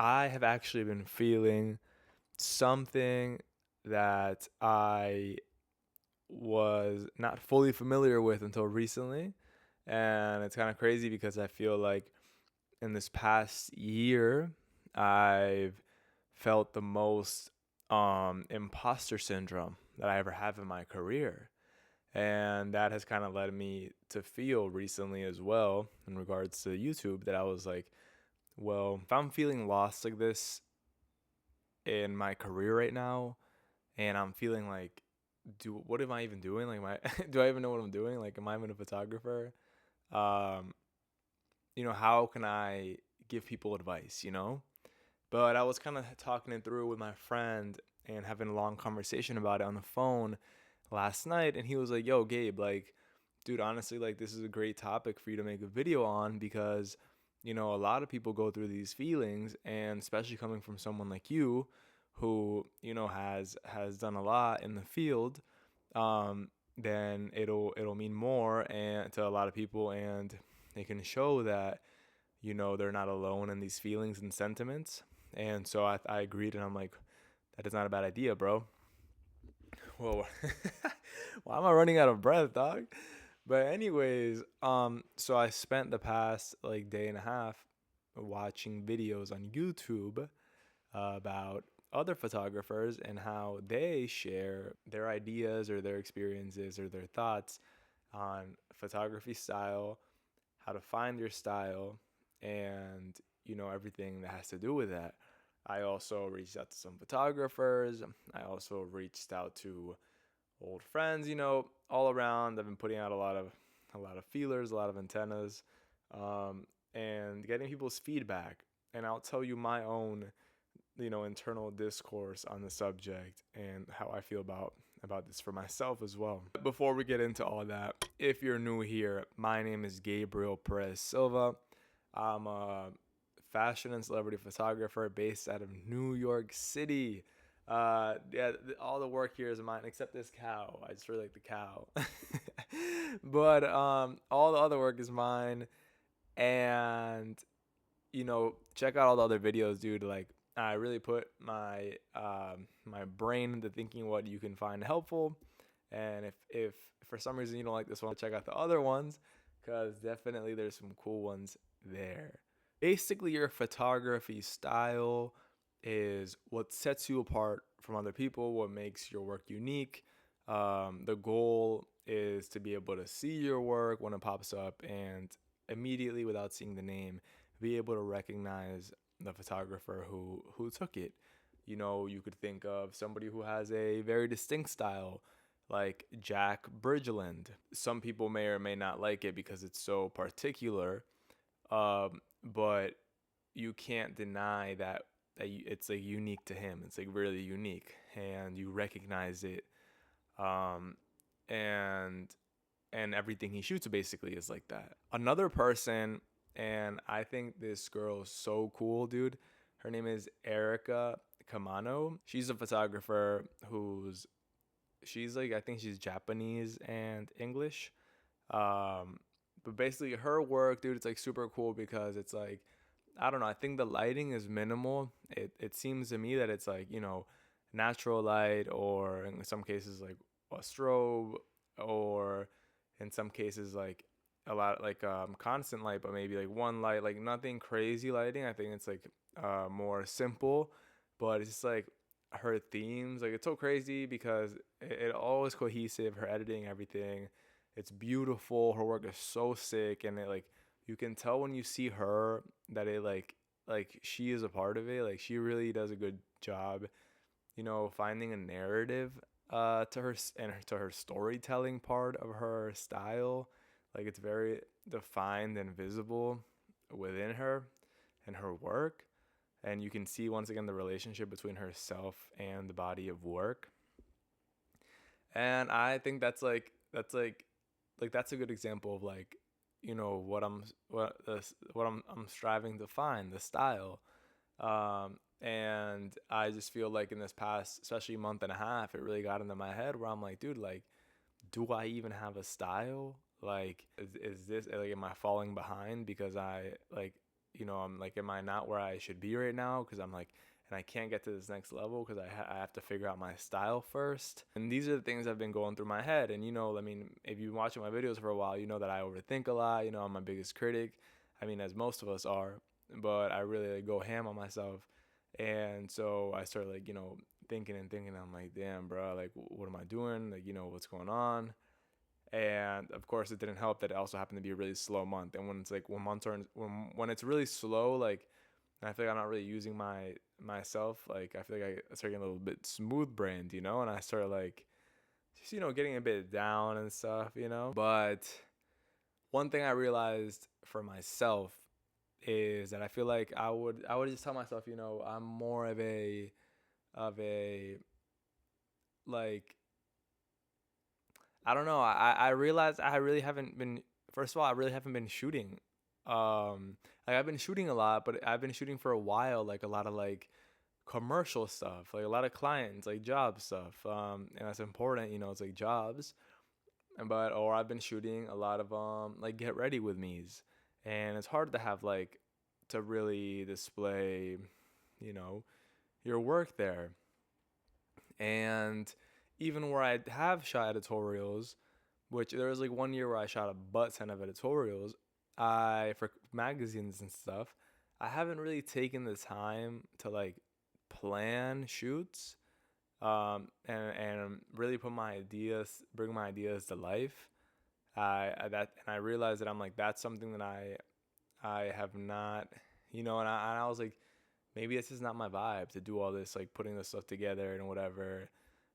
I have actually been feeling something that I was not fully familiar with until recently. And it's kind of crazy because I feel like in this past year, I've felt the most imposter syndrome that I ever have in my career. And that has kind of led me to feel recently as well in regards to YouTube that I was like, well, if I'm feeling lost like this in my career right now and I'm feeling like, what am I even doing? Like, do I even know what I'm doing? Like, am I even a photographer? Um, how can I give people advice, But I was kind of talking it through with my friend and having a long conversation about it on the phone last night. And he was like, yo, Gabe, like, dude, honestly, like, this is a great topic for you to make a video on because, a lot of people go through these feelings. And especially coming from someone like you who, has done a lot in the field, then it'll mean more and to a lot of people, and they can show that they're not alone in these feelings and sentiments. And so I agreed, and I'm like, that is not a bad idea, bro. Whoa. Why am I running out of breath, dog? But anyways, so I spent the past like day and a half watching videos on YouTube about other photographers and how they share their ideas or their experiences or their thoughts on photography style, how to find your style, and everything that has to do with that. I also reached out to some photographers. I also reached out to old friends, all around. I've been putting out a lot of feelers, a lot of antennas, and getting people's feedback. And I'll tell you my own, internal discourse on the subject and how I feel about this for myself as well. Before we get into all that, if you're new here, my name is Gabriel Perez Silva. I'm a fashion and celebrity photographer based out of New York City. Yeah, all the work here is mine except this cow. I just really like the cow. But all the other work is mine, and check out all the other videos, dude. Like, I really put my brain into thinking what you can find helpful. And if for some reason you don't like this one, check out the other ones because definitely there's some cool ones there. Basically, your photography style is what sets you apart from other people, what makes your work unique. The goal is to be able to see your work when it pops up and immediately, without seeing the name, be able to recognize the photographer who took it. You could think of somebody who has a very distinct style, like Jack Bridgeland. Some people may or may not like it because it's so particular, but you can't deny that it's like unique to him. It's like really unique, and you recognize it, um, and everything he shoots basically is like that. Another person, and I think this girl is so cool, dude. Her name is Erica Kamano. She's a photographer she's like, I think she's Japanese and English. But basically her work, dude, it's like super cool because it's like, I don't know, I think the lighting is minimal. It seems to me that it's like, natural light, or in some cases like a strobe, or in some cases like a lot like constant light, but maybe like one light, like nothing crazy lighting. I think it's like more simple, but it's just like her themes, like it's so crazy because it always cohesive. Her editing, everything, it's beautiful. Her work is so sick, and it like you can tell when you see her that it like she is a part of it. Like she really does a good job, finding a narrative to her and to her storytelling part of her style. Like it's very defined and visible within her and her work. And you can see once again the relationship between herself and the body of work. And I think like that's a good example of like, what I'm striving to find, the style. And I just feel like in this past, especially month and a half, it really got into my head where I'm like, dude, like, do I even have a style? Like, is this like, am I falling behind because I like I'm like, am I not where I should be right now? Because I'm like, and I can't get to this next level because I have to figure out my style first. And these are the things I've been going through my head. And, I mean, if you've been watching my videos for a while, you know that I overthink a lot. I'm my biggest critic. I mean, as most of us are, but I really like, go ham on myself. And so I started like, thinking and thinking. I'm like, damn, bro, like, what am I doing? Like, what's going on? And of course, it didn't help that it also happened to be a really slow month. And when it's like when it's really slow, like, I feel like I'm not really using myself. Like, I feel like I started getting a little bit smooth brained, and I started like just getting a bit down and stuff. But one thing I realized for myself is that I feel like I would just tell myself, I'm more of a like, I don't know. I realized I really haven't been. First of all, I really haven't been shooting. Like, I've been shooting a lot, but I've been shooting for a while. Like, a lot of like commercial stuff, like a lot of clients, like job stuff. And that's important. It's like jobs. Or I've been shooting a lot of like get ready with me's, and it's hard to have like to really display, you know, your work there. And even where I have shot editorials, which there was like one year where I shot a butt ton of editorials, for magazines and stuff, I haven't really taken the time to like plan shoots, and really bring my ideas to life. I realized that I'm like, that's something that I have not, and I was like, maybe this is not my vibe to do all this, like putting this stuff together and whatever.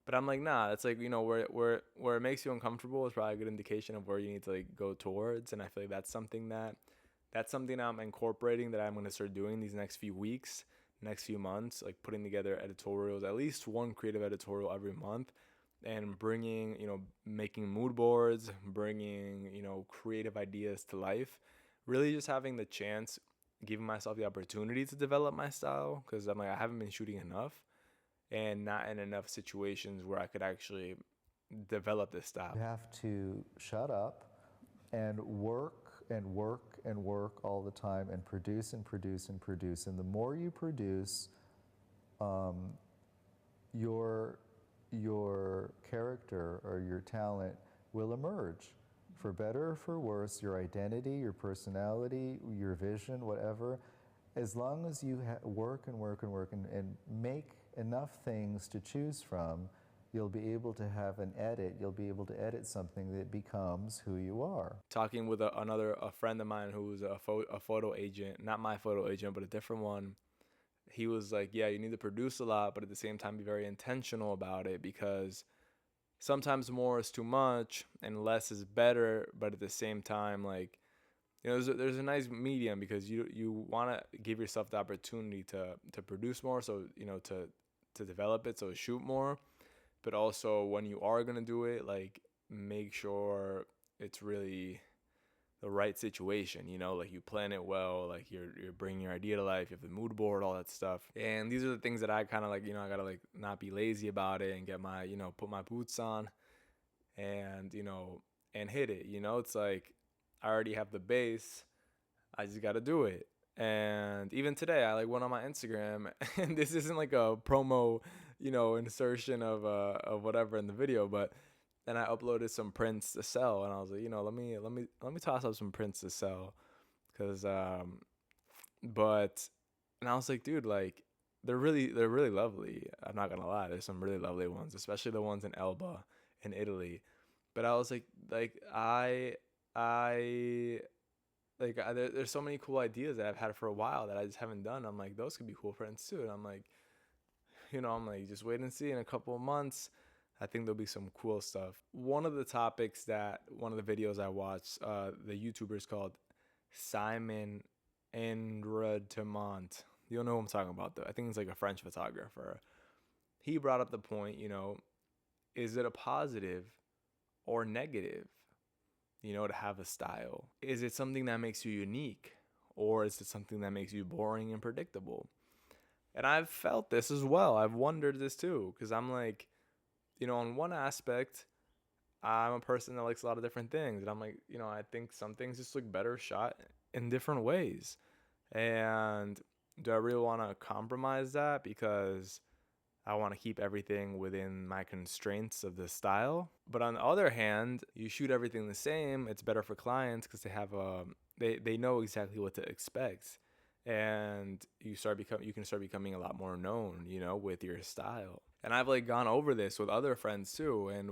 But I'm like, nah, it's like, where it makes you uncomfortable is probably a good indication of where you need to like go towards. And I feel like that's something I'm incorporating, that I'm going to start doing these next few weeks, next few months, like putting together editorials, at least one creative editorial every month, and bringing, making mood boards, bringing, creative ideas to life, really just having the chance, giving myself the opportunity to develop my style, because I'm like, I haven't been shooting enough and not in enough situations where I could actually develop this style. You have to shut up and work and work and work all the time and produce and produce and produce. And the more you produce, your character or your talent will emerge. For better or for worse, your identity, your personality, your vision, whatever, as long as you work and work and work and make enough things to choose from, you'll be able to have an edit. You'll be able to edit something that becomes who you are. Talking with a friend of mine who was a photo agent, not my photo agent, but a different one, he was like, yeah, you need to produce a lot, but at the same time be very intentional about it, because sometimes more is too much and less is better. But at the same time, like, there's a nice medium, because you want to give yourself the opportunity to produce more, so to develop it, so shoot more. But also, when you are going to do it, like, make sure it's really the right situation, like you plan it well, like you're bringing your idea to life, you have the mood board, all that stuff. And these are the things that I kind of like, I got to like not be lazy about it and get my, put my boots on and, and hit it. It's like, I already have the base, I just got to do it. And even today, I like went on my Instagram, and this isn't like a promo, insertion of whatever in the video, but then I uploaded some prints to sell, and I was like, let me toss up some prints to sell, cause but and I was like, dude, like they're really lovely. I'm not gonna lie, there's some really lovely ones, especially the ones in Elba in Italy. But I was like I there's so many cool ideas that I've had for a while that I just haven't done. I'm like, those could be cool prints too. And I'm like, just wait and see. In a couple of months, I think there'll be some cool stuff. One of the topics that one of the videos I watched, the YouTuber is called Simon Enredemont. You don't know who I'm talking about, though. I think it's like a French photographer. He brought up the point, is it a positive or negative, to have a style? Is it something that makes you unique, or is it something that makes you boring and predictable? And I've felt this as well. I've wondered this too, because I'm like, on one aspect, I'm a person that likes a lot of different things. And I'm like, I think some things just look better shot in different ways. And do I really want to compromise that because I want to keep everything within my constraints of the style? But on the other hand, you shoot everything the same, it's better for clients because they know exactly what to expect. And you can start becoming a lot more known, with your style. And I've like gone over this with other friends too. And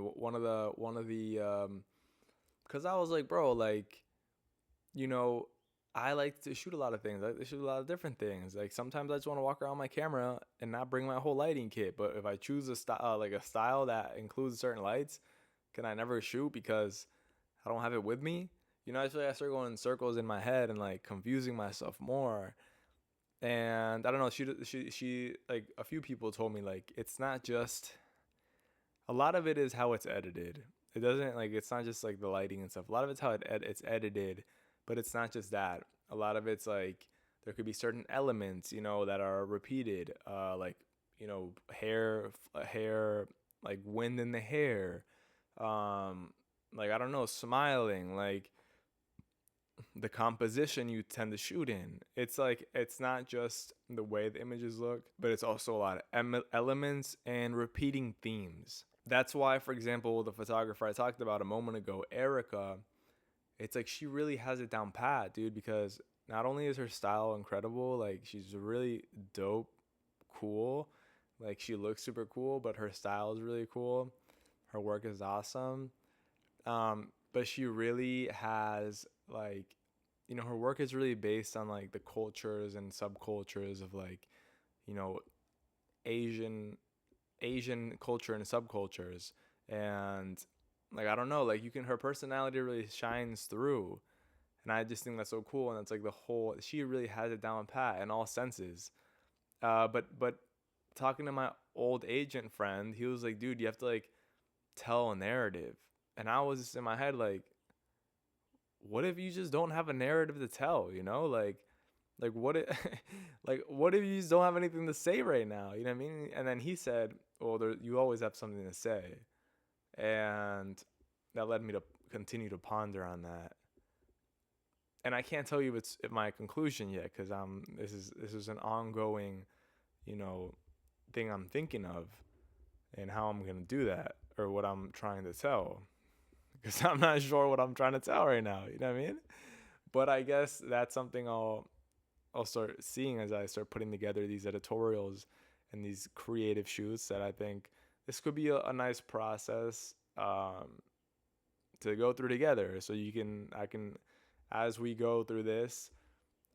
cuz I was like, bro, like, you know, I like to shoot a lot of things. I like to shoot a lot of different things. Like sometimes I just want to walk around my camera and not bring my whole lighting kit. But if I choose a style that includes certain lights, can I never shoot because I don't have it with me? I feel like I start going in circles in my head and like confusing myself more. And I don't know. She like a few people told me like it's not just a lot of it is how it's edited. It doesn't like it's not just like the lighting and stuff. A lot of it's how it's edited, but it's not just that. A lot of it's like there could be certain elements, that are repeated, like hair, like wind in the hair, like I don't know, smiling, like the composition you tend to shoot in. It's like it's not just the way the images look, but it's also a lot of elements and repeating themes. That's why, for example, the photographer I talked about a moment ago, Erica, it's like she really has it down pat, dude, because not only is her style incredible, like she's really dope, cool, like she looks super cool, but her style is really cool. Her work is awesome. But she really has like, her work is really based on like the cultures and subcultures of like, you know, Asian Asian culture and subcultures. And like I don't know, like her personality really shines through. And I just think that's so cool. And it's like she really has it down pat in all senses. But talking to my old agent friend, he was like, dude, you have to like tell a narrative. And I was just in my head like, what if you just don't have a narrative to tell, like what it like what if you just don't have anything to say right now, you know what I mean? And then he said, well, you always have something to say. And that led me to continue to ponder on that. And I can't tell you it's my conclusion yet because this is an ongoing, you know, thing I'm thinking of and how I'm gonna do that or what I'm trying to tell because I'm not sure what I'm trying to tell right now. You know what I mean? But I guess that's something I'll start seeing as I start putting together these editorials and these creative shoots. That I think this could be a nice process to go through together. So I can, as we go through this,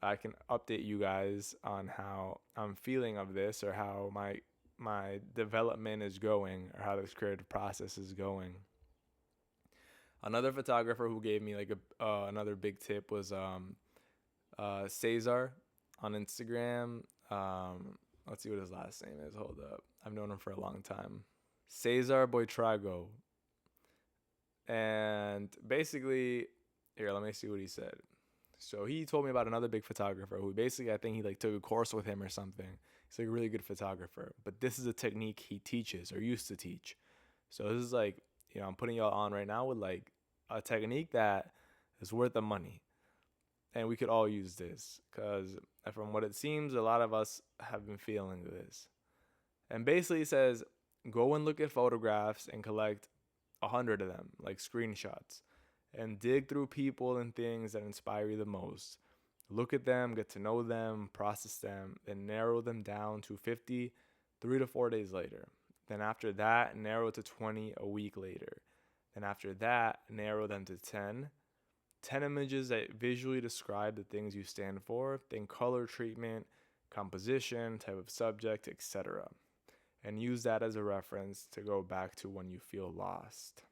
I can update you guys on how I'm feeling of this or how my development is going or how this creative process is going. Another photographer who gave me like another big tip was Cesar on Instagram. Let's see what his last name is. Hold up, I've known him for a long time. Cesar Boitrago. And basically, here, let me see what he said. So he told me about another big photographer who basically I think he like took a course with him or something. He's like a really good photographer, but this is a technique he teaches or used to teach. So this is like, I'm putting y'all on right now with like a technique that is worth the money. And we could all use this because from what it seems, a lot of us have been feeling this. And basically it says, go and look at photographs and collect 100 of them, like screenshots, and dig through people and things that inspire you the most. Look at them, get to know them, process them, and narrow them down to 50 3 to 4 days later. Then after that, narrow to 20 a week later. Then after that, narrow them to 10 images that visually describe the things you stand for, then color treatment, composition, type of subject, etc. And use that as a reference to go back to when you feel lost.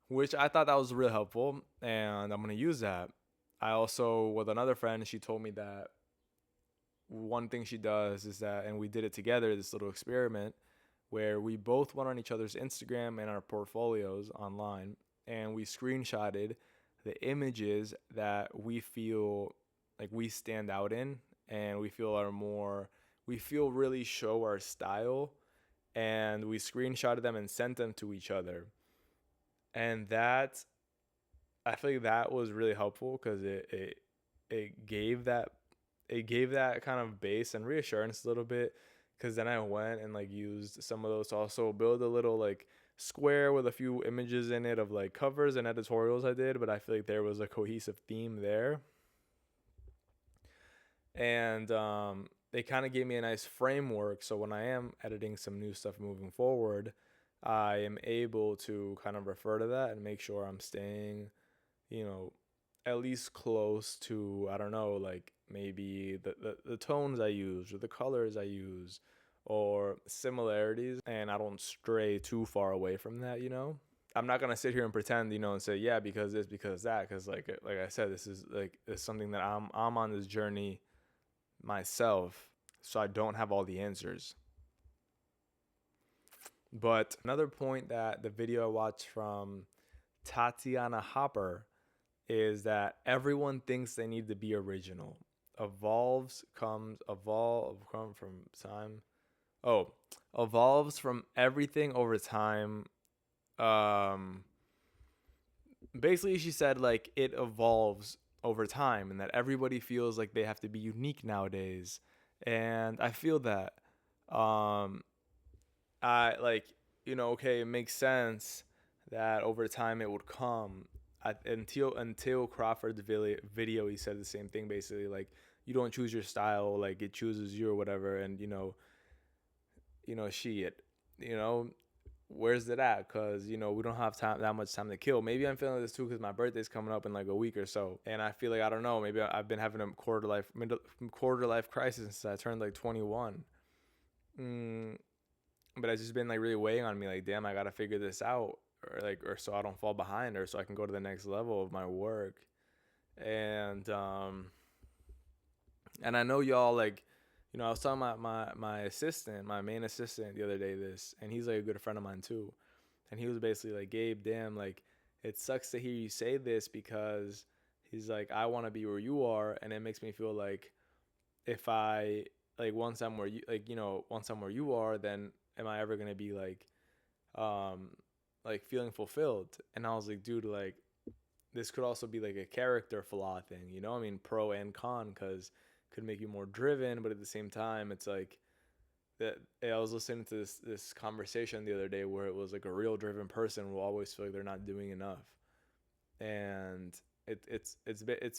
Which I thought that was really helpful, and I'm going to use that. I also, with another friend, she told me that one thing she does is that, and we did it together, this little experiment, where we both went on each other's Instagram and our portfolios online, and we screenshotted the images that we feel like we stand out in, and we feel really show our style, and we screenshotted them and sent them to each other. And that I feel like that was really helpful because it gave that kind of base and reassurance a little bit. Because then I went and like used some of those to also build a little like square with a few images in it of like covers and editorials I did, but I feel like there was a cohesive theme there. And they kind of gave me a nice framework, so when I am editing some new stuff moving forward, I am able to kind of refer to that and make sure I'm staying, you know, at least close to, I don't know, like maybe the tones I use or the colors I use or similarities, and I don't stray too far away from that. I'm not gonna sit here and pretend, and say yeah because this, because that, because like I said, this is like it's something that I'm on this journey myself, so I don't have all the answers. But another point that the video I watched from Tatiana Hopper is that everyone thinks they need to be original. Evolve come from time. Oh, evolves from everything over time. Um, Basically, she said like it evolves over time, and that everybody feels like they have to be unique nowadays, and I feel that. Um, I like, okay, it makes sense that over time it would come. Until Crawford's video, he said the same thing basically. Like, you don't choose your style, like it chooses you or whatever. And shit, you know, where's it at? Cause we don't have that much time to kill. Maybe I'm feeling this too because my birthday's coming up in like a week or so, and I feel like I don't know. Maybe I've been having a quarter life crisis since I turned like 21. But it's just been like really weighing on me. Like, damn, I gotta figure this out, or so I don't fall behind, or so I can go to the next level of my work. And and I know y'all like, I was telling my assistant, my main assistant the other day this, and he's like a good friend of mine too, and he was basically like, Gabe, damn, like it sucks to hear you say this because he's like, I want to be where you are, and it makes me feel like if I like once I'm where you are, then am I ever gonna be um like feeling fulfilled? And I was like, dude, like this could also be like a character flaw thing, I mean, pro and con, because it could make you more driven, but at the same time it's like that. I was listening to this conversation the other day where it was like a real driven person will always feel like they're not doing enough, and it's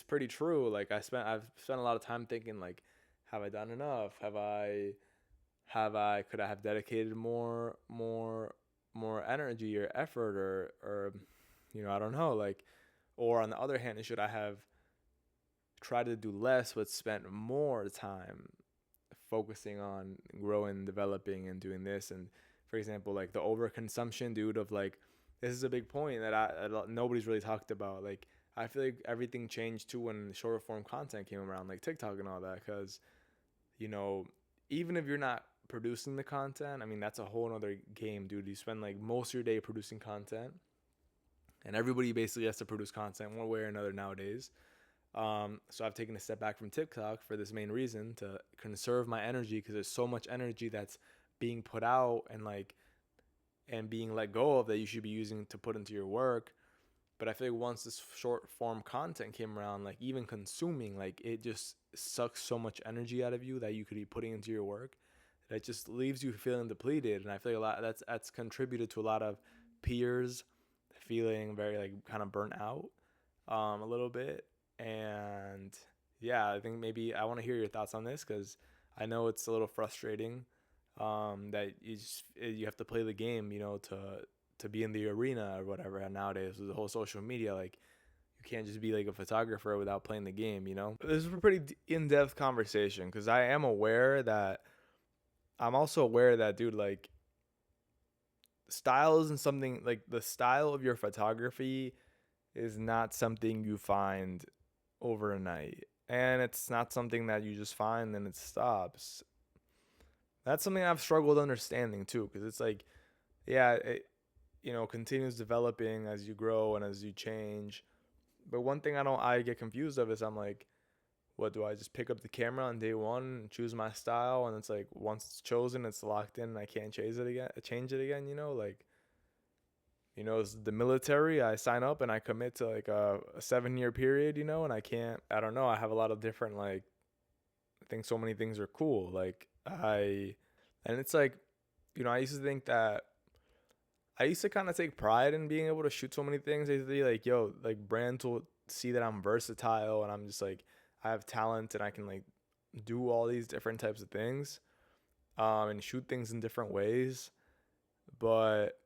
pretty true. Like I've spent a lot of time thinking like, have I done enough? Could I have dedicated more energy or effort, or I don't know, like, or on the other hand, should I have tried to do less but spent more time focusing on growing, developing, and doing this? And for example, like the overconsumption, dude, of like, this is a big point that nobody's really talked about. Like, I feel like everything changed too when short form content came around, like TikTok and all that, because even if you're not producing the content, I mean, that's a whole nother game, dude. You spend like most of your day producing content, and everybody basically has to produce content one way or another nowadays. So I've taken a step back from TikTok for this main reason, to conserve my energy, because there's so much energy that's being put out and being let go of that you should be using to put into your work. But I feel like once this short form content came around, like even consuming, like it just sucks so much energy out of you that you could be putting into your work, that it just leaves you feeling depleted. And I feel like that's contributed to a lot of peers feeling very like kind of burnt out, a little bit. And yeah, I think maybe I want to hear your thoughts on this, because I know it's a little frustrating, that you have to play the game, to be in the arena or whatever. And nowadays with the whole social media, like you can't just be like a photographer without playing the game. This is a pretty in-depth conversation, because I'm also aware that, dude, like style isn't something, like the style of your photography is not something you find overnight, and it's not something that you just find and it stops. That's something I've struggled understanding too, because it's like, yeah, it continues developing as you grow and as you change. But one thing I get confused of is, I'm like, what, do I just pick up the camera on day one and choose my style, and it's like once it's chosen, it's locked in and I can't change it again, like It's the military. I sign up and I commit to like a 7 year period, and I don't know. I have a lot of different, like, I think so many things are cool. And it's like, I used to think that I used to kind of take pride in being able to shoot so many things. I used to be like, yo, like brands will see that I'm versatile and I'm just like, I have talent and I can like do all these different types of things, and shoot things in different ways. But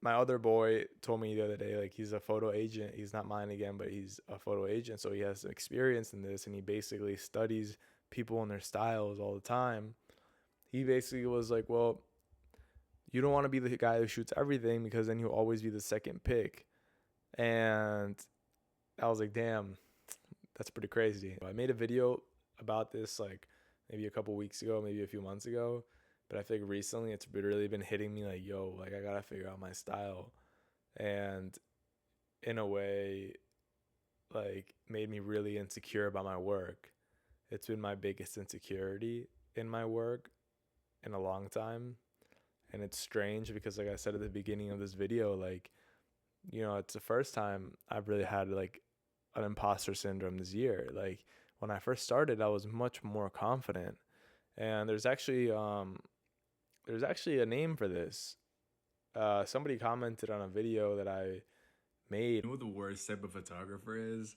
my other boy told me the other day, like, he's a photo agent. He's not mine again, but he's a photo agent. So he has experience in this and he basically studies people and their styles all the time. He basically was like, well, you don't want to be the guy who shoots everything because then you'll always be the second pick. And I was like, damn, that's pretty crazy. I made a video about this like maybe a couple weeks ago, maybe a few months ago. But I think recently it's really been hitting me like, yo, like I gotta figure out my style. And in a way, like made me really insecure about my work. It's been my biggest insecurity in my work in a long time. And it's strange because like I said at the beginning of this video, like, it's the first time I've really had like an imposter syndrome this year. Like when I first started, I was much more confident. And there's actually a name for this. Somebody commented on a video that I made. You know what the worst type of photographer is?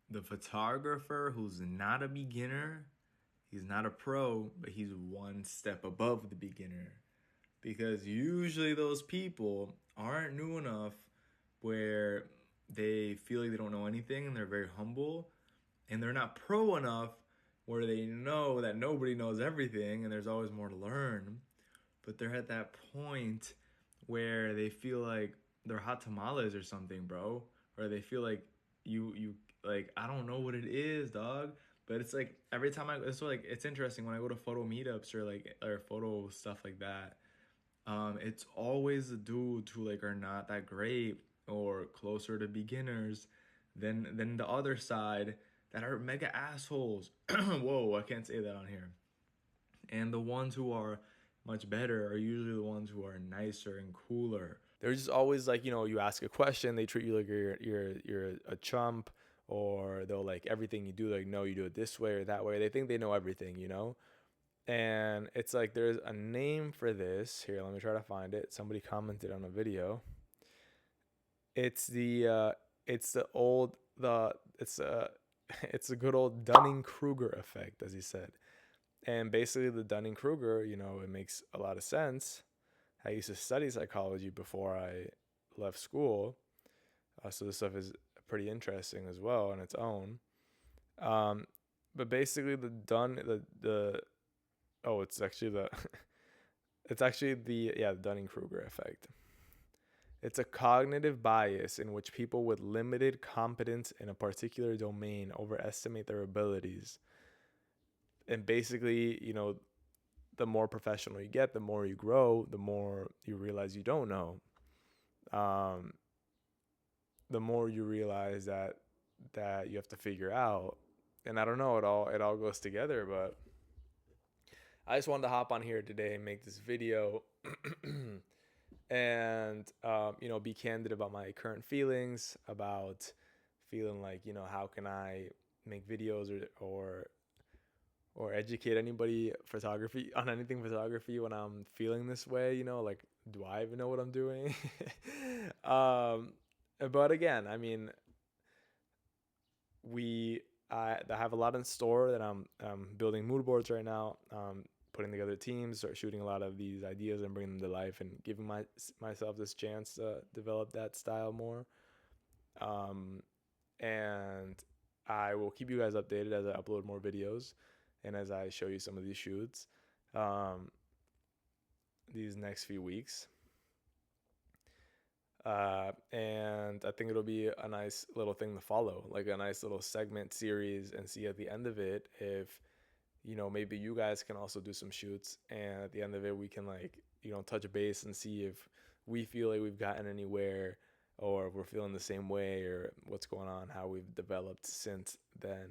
The photographer who's not a beginner, he's not a pro, but he's one step above the beginner. Because usually those people aren't new enough where they feel like they don't know anything and they're very humble, and they're not pro enough where they know that nobody knows everything and there's always more to learn, but they're at that point where they feel like they're hot tamales or something, bro, or they feel like you like, I don't know what it is, dog. But it's like every time it's interesting when I go to photo meetups or photo stuff like that. It's always the dudes who like are not that great or closer to beginners than the other side that are mega assholes. Whoa, I can't say that on here. And the ones who are much better are usually the ones who are nicer and cooler. They're just always like, you ask a question, they treat you like you're a chump, or they'll like everything you do, like, no, you do it this way or that way. They think they know everything. And it's like there's a name for this. Here, let me try to find it. Somebody commented on a video. It's the it's it's a good old Dunning-Kruger effect, as he said. And basically the Dunning-Kruger, it makes a lot of sense. I used to study psychology before I left school. So this stuff is pretty interesting as well on its own. But basically it's actually the Dunning-Kruger effect. It's a cognitive bias in which people with limited competence in a particular domain overestimate their abilities. And basically, the more professional you get, the more you grow, the more you realize you don't know. The more you realize that you have to figure out. And I don't know, it all goes together, but I just wanted to hop on here today and make this video and be candid about my current feelings, about feeling like, how can I make videos or educate anybody on anything photography when I'm feeling this way, like, do I even know what I'm doing? But again, I mean, I have a lot in store that I'm building mood boards right now, putting together teams, start shooting a lot of these ideas and bringing them to life and giving myself this chance to develop that style more. And I will keep you guys updated as I upload more videos and as I show you some of these shoots these next few weeks. And I think it'll be a nice little thing to follow, like a nice little segment series, and see at the end of it if, maybe you guys can also do some shoots. And at the end of it, we can like, touch base and see if we feel like we've gotten anywhere or if we're feeling the same way or what's going on, how we've developed since then.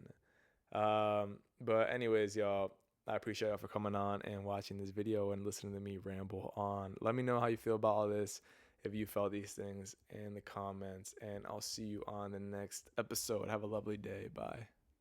But anyways, y'all, I appreciate y'all for coming on and watching this video and listening to me ramble on. Let me know how you feel about all this. if you felt these things in the comments. And I'll see you on the next episode. Have a lovely day. Bye.